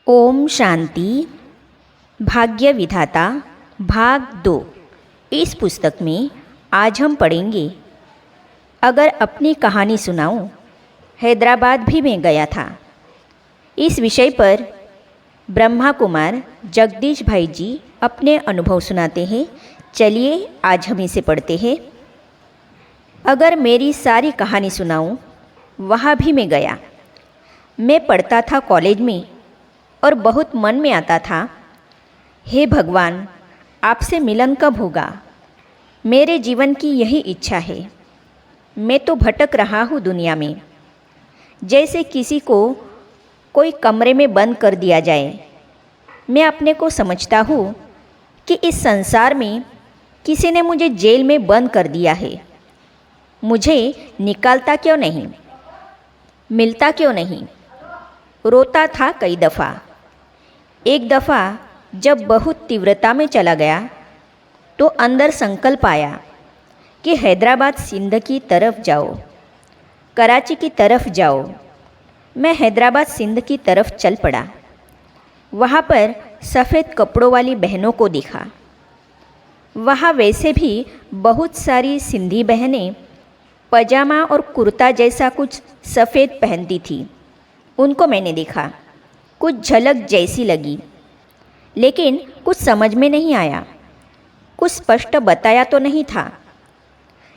ओम शांति। भाग्य विधाता भाग 2। इस पुस्तक में आज हम पढ़ेंगे, अगर अपनी कहानी सुनाऊं, हैदराबाद भी मैं गया था। इस विषय पर ब्रह्मा कुमार जगदीश भाई जी अपने अनुभव सुनाते हैं। चलिए आज हम इसे पढ़ते हैं। अगर मेरी सारी कहानी सुनाऊं, वहाँ भी मैं गया। मैं पढ़ता था कॉलेज में और बहुत मन में आता था, हे भगवान, आपसे मिलन कब होगा। मेरे जीवन की यही इच्छा है। मैं तो भटक रहा हूँ दुनिया में, जैसे किसी को कोई कमरे में बंद कर दिया जाए। मैं अपने को समझता हूँ कि इस संसार में किसी ने मुझे जेल में बंद कर दिया है। मुझे निकालता क्यों नहीं, मिलता क्यों नहीं। रोता था कई दफ़ा। एक दफ़ा जब बहुत तीव्रता में चला गया तो अंदर संकल्प आया कि हैदराबाद सिंध की तरफ जाओ, कराची की तरफ जाओ। मैं हैदराबाद सिंध की तरफ चल पड़ा। वहाँ पर सफ़ेद कपड़ों वाली बहनों को देखा। वहाँ वैसे भी बहुत सारी सिंधी बहनें पजामा और कुर्ता जैसा कुछ सफ़ेद पहनती थी। उनको मैंने देखा, कुछ झलक जैसी लगी, लेकिन कुछ समझ में नहीं आया। कुछ स्पष्ट बताया तो नहीं था।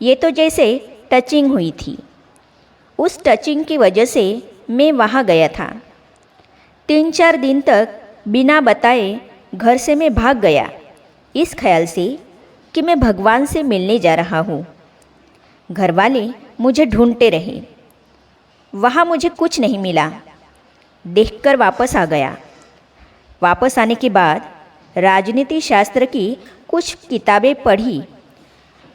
ये तो जैसे टचिंग हुई थी। उस टचिंग की वजह से मैं वहाँ गया था। 3-4 दिन तक बिना बताए घर से मैं भाग गया, इस ख्याल से कि मैं भगवान से मिलने जा रहा हूँ। घर वाले मुझे ढूंढते रहे। वहाँ मुझे कुछ नहीं मिला। देखकर वापस आ गया। वापस आने के बाद राजनीति शास्त्र की कुछ किताबें पढ़ी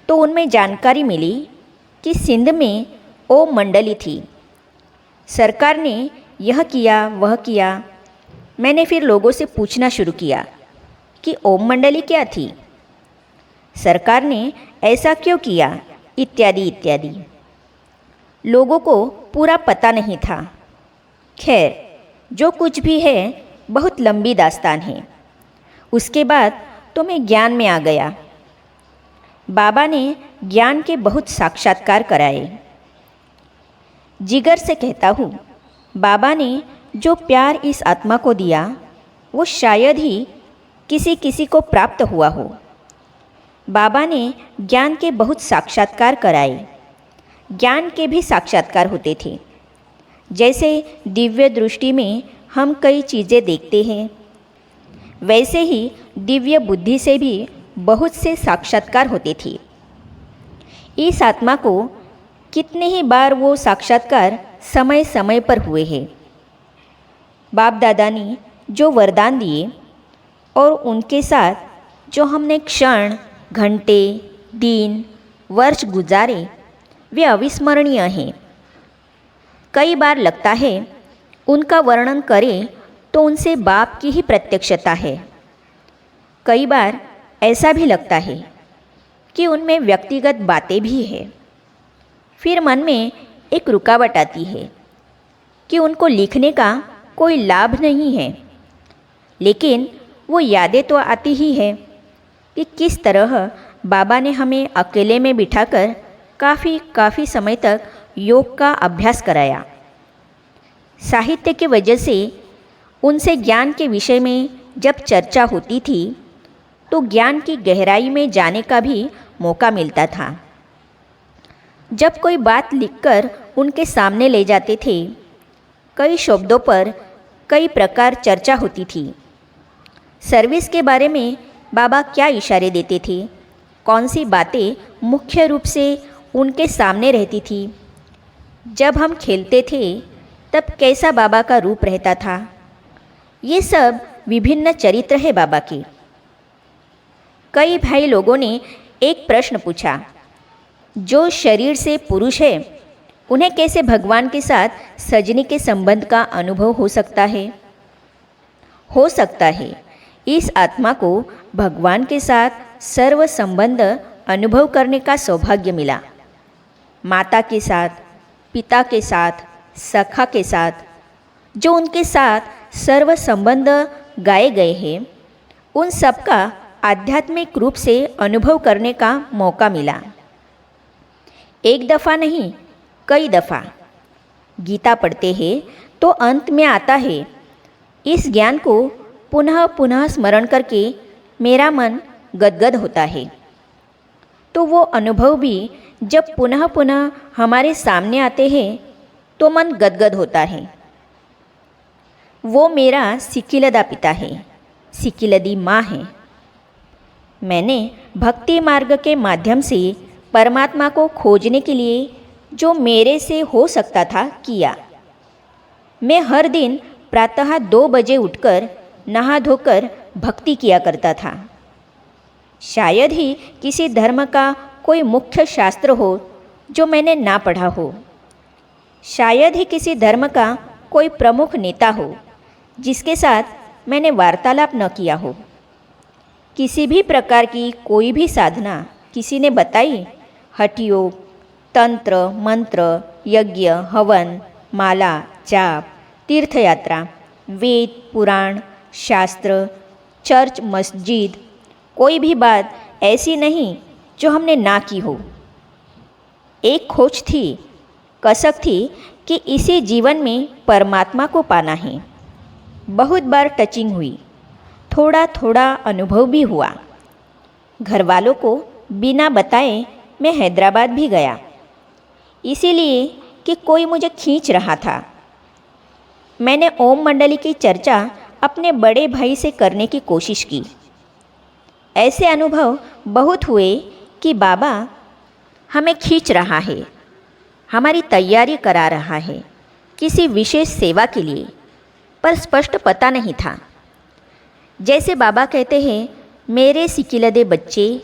तो उनमें जानकारी मिली कि सिंध में ओम मंडली थी। सरकार ने यह किया वह किया। मैंने फिर लोगों से पूछना शुरू किया कि ओम मंडली क्या थी, सरकार ने ऐसा क्यों किया, इत्यादि इत्यादि। लोगों को पूरा पता नहीं था। खैर, जो कुछ भी है बहुत लंबी दास्तान है। उसके बाद तो मैं ज्ञान में आ गया। बाबा ने ज्ञान के बहुत साक्षात्कार कराए। जिगर से कहता हूँ, बाबा ने जो प्यार इस आत्मा को दिया वो शायद ही किसी किसी को प्राप्त हुआ हो। बाबा ने ज्ञान के बहुत साक्षात्कार कराए। ज्ञान के भी साक्षात्कार होते थे। जैसे दिव्य दृष्टि में हम कई चीज़ें देखते हैं, वैसे ही दिव्य बुद्धि से भी बहुत से साक्षात्कार होते थे। इस आत्मा को कितने ही बार वो साक्षात्कार समय समय पर हुए हैं। बाप दादा ने जो वरदान दिए और उनके साथ जो हमने क्षण, घंटे, दिन, वर्ष गुजारे, वे अविस्मरणीय हैं। कई बार लगता है उनका वर्णन करें तो उनसे बाप की ही प्रत्यक्षता है। कई बार ऐसा भी लगता है कि उनमें व्यक्तिगत बातें भी हैं। फिर मन में एक रुकावट आती है कि उनको लिखने का कोई लाभ नहीं है, लेकिन वो यादें तो आती ही है कि किस तरह बाबा ने हमें अकेले में बिठाकर काफ़ी समय तक योग का अभ्यास कराया। साहित्य की वजह से उनसे ज्ञान के विषय में जब चर्चा होती थी तो ज्ञान की गहराई में जाने का भी मौका मिलता था। जब कोई बात लिखकर उनके सामने ले जाते थे, कई शब्दों पर कई प्रकार चर्चा होती थी। सर्विस के बारे में बाबा क्या इशारे देते थे, कौन सी बातें मुख्य रूप से उनके सामने रहती थी। जब हम खेलते थे तब कैसा बाबा का रूप रहता था। ये सब विभिन्न चरित्र है बाबा के। कई भाई लोगों ने एक प्रश्न पूछा, जो शरीर से पुरुष है उन्हें कैसे भगवान के साथ सजनी के संबंध का अनुभव हो सकता है। हो सकता है इस आत्मा को भगवान के साथ सर्व संबंध अनुभव करने का सौभाग्य मिला। माता के साथ, पिता के साथ, सखा के साथ, जो उनके साथ सर्व संबंध गाए गए हैं, उन सब का आध्यात्मिक रूप से अनुभव करने का मौका मिला। एक दफ़ा नहीं, कई दफ़ा। गीता पढ़ते हैं तो अंत में आता है, इस ज्ञान को पुनः पुनः स्मरण करके मेरा मन गदगद होता है। तो वो अनुभव भी जब पुनः पुनः हमारे सामने आते हैं तो मन गदगद होता है। वो मेरा सिकिलदा पिता है, सिकिलदी माँ है। मैंने भक्ति मार्ग के माध्यम से परमात्मा को खोजने के लिए जो मेरे से हो सकता था किया। मैं हर दिन प्रातः 2 बजे उठकर नहा धोकर भक्ति किया करता था। शायद ही किसी धर्म का कोई मुख्य शास्त्र हो जो मैंने ना पढ़ा हो। शायद ही किसी धर्म का कोई प्रमुख नेता हो जिसके साथ मैंने वार्तालाप न किया हो। किसी भी प्रकार की कोई भी साधना किसी ने बताई, हठयोग, तंत्र, मंत्र, यज्ञ, हवन, माला, जाप, तीर्थयात्रा, वेद, पुराण, शास्त्र, चर्च, मस्जिद, कोई भी बात ऐसी नहीं जो हमने ना की हो। एक खोज थी, कसक थी कि इसी जीवन में परमात्मा को पाना है। बहुत बार टचिंग हुई, थोड़ा थोड़ा अनुभव भी हुआ। घर वालों को बिना बताए मैं हैदराबाद भी गया, इसीलिए कि कोई मुझे खींच रहा था। मैंने ओम मंडली की चर्चा अपने बड़े भाई से करने की कोशिश की। ऐसे अनुभव बहुत हुए कि बाबा हमें खींच रहा है, हमारी तैयारी करा रहा है किसी विशेष सेवा के लिए, पर स्पष्ट पता नहीं था। जैसे बाबा कहते हैं, मेरे सिकिलदे बच्चे,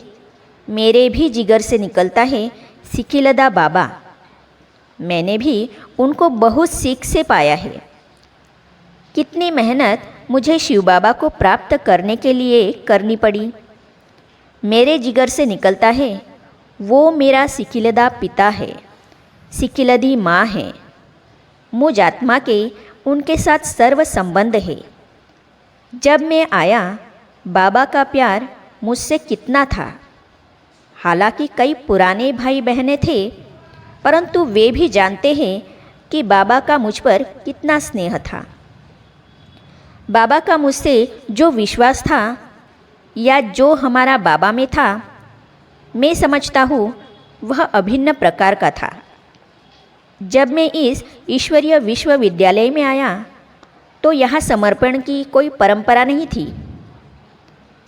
मेरे भी जिगर से निकलता है सिकिलदा बाबा। मैंने भी उनको बहुत सीख से पाया है। कितनी मेहनत मुझे शिव बाबा को प्राप्त करने के लिए करनी पड़ी। मेरे जिगर से निकलता है, वो मेरा सिकिलदा पिता है, सिकिलदी माँ है। मुझ आत्मा के उनके साथ सर्व संबंध है। जब मैं आया, बाबा का प्यार मुझसे कितना था। हालांकि कई पुराने भाई बहनें थे, परंतु वे भी जानते हैं कि बाबा का मुझ पर कितना स्नेह था। बाबा का मुझसे जो विश्वास था या जो हमारा बाबा में था, मैं समझता हूँ वह अभिन्न प्रकार का था। जब मैं इस ईश्वरीय विश्वविद्यालय में आया तो यहाँ समर्पण की कोई परंपरा नहीं थी।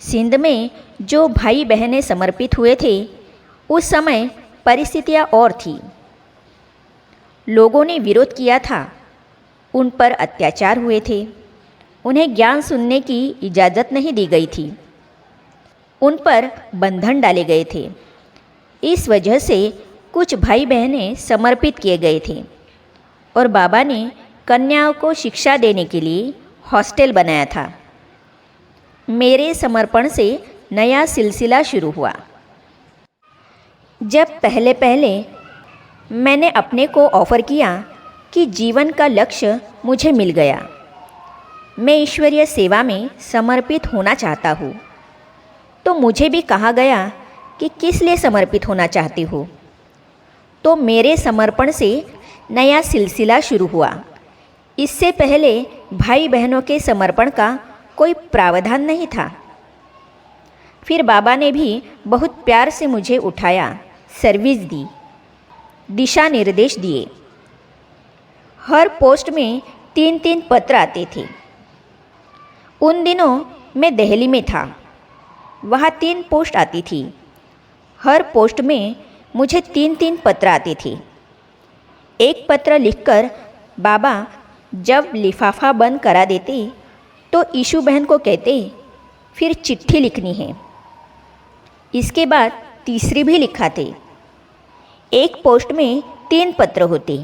सिंध में जो भाई बहनें समर्पित हुए थे, उस समय परिस्थितियाँ और थी। लोगों ने विरोध किया था, उन पर अत्याचार हुए थे, उन्हें ज्ञान सुनने की इजाज़त नहीं दी गई थी, उन पर बंधन डाले गए थे। इस वजह से कुछ भाई बहनें समर्पित किए गए थे और बाबा ने कन्याओं को शिक्षा देने के लिए हॉस्टल बनाया था। मेरे समर्पण से नया सिलसिला शुरू हुआ। जब पहले पहले मैंने अपने को ऑफ़र किया कि जीवन का लक्ष्य मुझे मिल गया, मैं ईश्वरीय सेवा में समर्पित होना चाहता हूँ, तो मुझे भी कहा गया कि किस लिए समर्पित होना चाहती हो। तो मेरे समर्पण से नया सिलसिला शुरू हुआ। इससे पहले भाई बहनों के समर्पण का कोई प्रावधान नहीं था। फिर बाबा ने भी बहुत प्यार से मुझे उठाया, सर्विस दी, दिशा निर्देश दिए। हर पोस्ट में 3-3 पत्र आते थे। उन दिनों मैं दिल्ली में था, वहाँ 3 पोस्ट आती थी। हर पोस्ट में मुझे 3-3 पत्र आते थे। एक पत्र लिखकर बाबा जब लिफाफा बंद करा देते तो ईशू बहन को कहते, फिर चिट्ठी लिखनी है। इसके बाद तीसरी भी लिखाते। एक पोस्ट में 3 पत्र होते।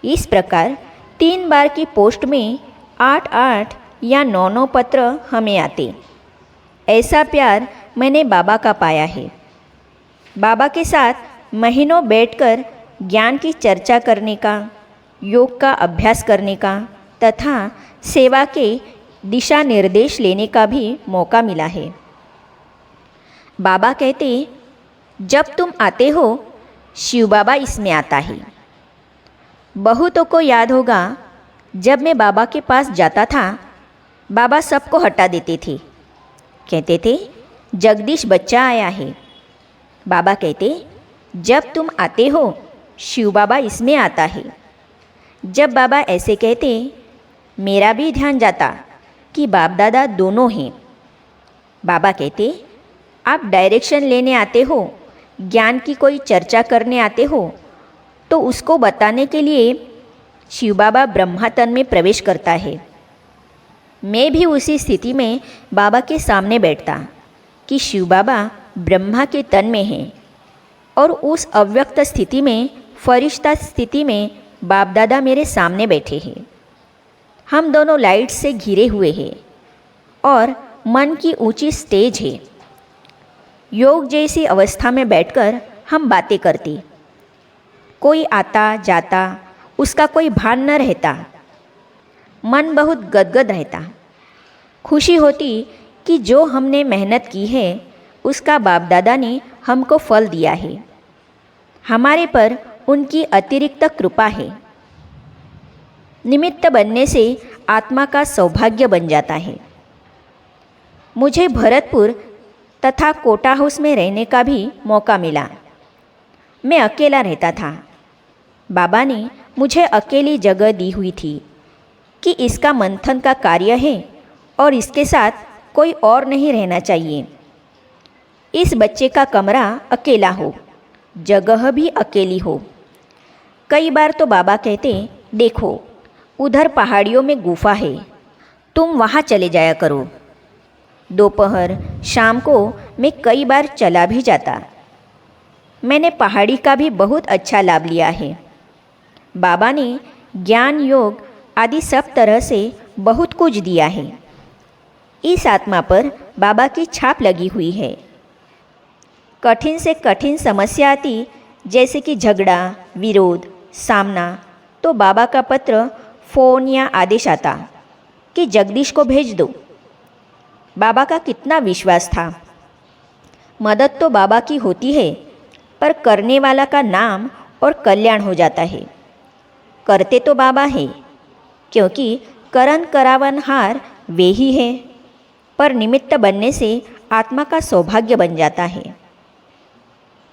इस प्रकार 3 बार की पोस्ट में 8-8 या 9-9 पत्र हमें आते। ऐसा प्यार मैंने बाबा का पाया है। बाबा के साथ महीनों बैठकर ज्ञान की चर्चा करने का, योग का अभ्यास करने का तथा सेवा के दिशा निर्देश लेने का भी मौका मिला है। बाबा कहते, जब तुम आते हो शिव बाबा इसमें आता है। बहुतों को याद होगा, जब मैं बाबा के पास जाता था, बाबा सबको हटा देते थे। कहते थे, जगदीश बच्चा आया है। बाबा कहते, जब तुम आते हो शिव बाबा इसमें आता है। जब बाबा ऐसे कहते, मेरा भी ध्यान जाता कि बाप दादा दोनों हैं। बाबा कहते, आप डायरेक्शन लेने आते हो, ज्ञान की कोई चर्चा करने आते हो, तो उसको बताने के लिए शिव बाबा ब्रह्मा तन में प्रवेश करता है। मैं भी उसी स्थिति में बाबा के सामने बैठता कि शिव बाबा ब्रह्मा के तन में हैं और उस अव्यक्त स्थिति में, फरिश्ता स्थिति में बाप दादा मेरे सामने बैठे हैं। हम दोनों लाइट से घिरे हुए हैं और मन की ऊंची स्टेज है। योग जैसी अवस्था में बैठकर हम बातें करते। कोई आता जाता, उसका कोई भान न रहता। मन बहुत गदगद रहता। खुशी होती कि जो हमने मेहनत की है उसका बाप दादा ने हमको फल दिया है। हमारे पर उनकी अतिरिक्त कृपा है। निमित्त बनने से आत्मा का सौभाग्य बन जाता है। मुझे भरतपुर तथा कोटा हाउस में रहने का भी मौका मिला। मैं अकेला रहता था। बाबा ने मुझे अकेली जगह दी हुई थी कि इसका मंथन का कार्य है और इसके साथ कोई और नहीं रहना चाहिए। इस बच्चे का कमरा अकेला हो, जगह भी अकेली हो। कई बार तो बाबा कहते, देखो उधर पहाड़ियों में गुफा है, तुम वहाँ चले जाया करो। दोपहर शाम को मैं कई बार चला भी जाता। मैंने पहाड़ी का भी बहुत अच्छा लाभ लिया है। बाबा ने ज्ञान, योग आदि सब तरह से बहुत कुछ दिया है। इस आत्मा पर बाबा की छाप लगी हुई है। कठिन से कठिन समस्या आती, जैसे कि झगड़ा, विरोध, सामना, तो बाबा का पत्र, फ़ोन या आदेश आता कि जगदीश को भेज दो। बाबा का कितना विश्वास था। मदद तो बाबा की होती है, पर करने वाला का नाम और कल्याण हो जाता है। करते तो बाबा है, क्योंकि करन करावनहार वे ही है, पर निमित्त बनने से आत्मा का सौभाग्य बन जाता है।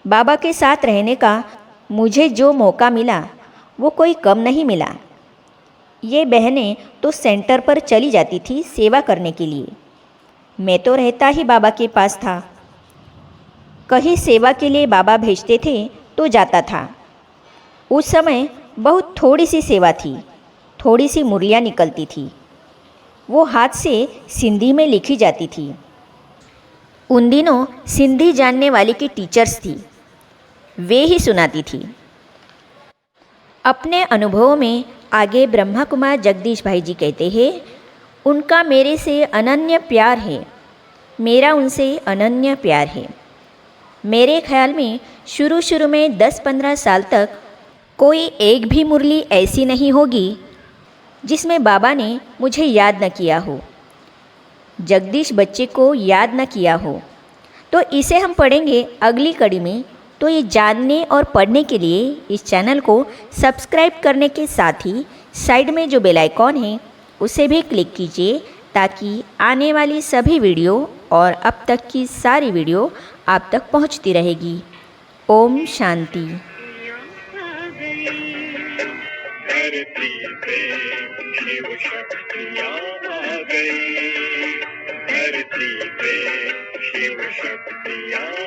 बाबा के साथ रहने का मुझे जो मौका मिला वो कोई कम नहीं मिला। ये बहनें तो सेंटर पर चली जाती थी सेवा करने के लिए। मैं तो रहता ही बाबा के पास था। कहीं सेवा के लिए बाबा भेजते थे तो जाता था। उस समय बहुत थोड़ी सी सेवा थी, थोड़ी सी मुरलियाँ निकलती थी। वो हाथ से सिंधी में लिखी जाती थी। उन दिनों सिंधी जानने वाली की टीचर्स थी, वे ही सुनाती थी। अपने अनुभवों में आगे ब्रह्मा कुमार जगदीश भाई जी कहते हैं, उनका मेरे से अनन्य प्यार है, मेरा उनसे अनन्य प्यार है। मेरे ख्याल में शुरू में 10-15 साल तक कोई एक भी मुरली ऐसी नहीं होगी जिसमें बाबा ने मुझे याद न किया हो, जगदीश बच्चे को याद न किया हो। तो इसे हम पढ़ेंगे अगली कड़ी में। तो ये जानने और पढ़ने के लिए इस चैनल को सब्सक्राइब करने के साथ ही साइड में जो बेल आइकॉन है उसे भी क्लिक कीजिए, ताकि आने वाली सभी वीडियो और अब तक की सारी वीडियो आप तक पहुंचती रहेगी। ओम शांति। धरती पे शिव शक्तियाँ आ गई, धरती पे शिव शक्तियाँ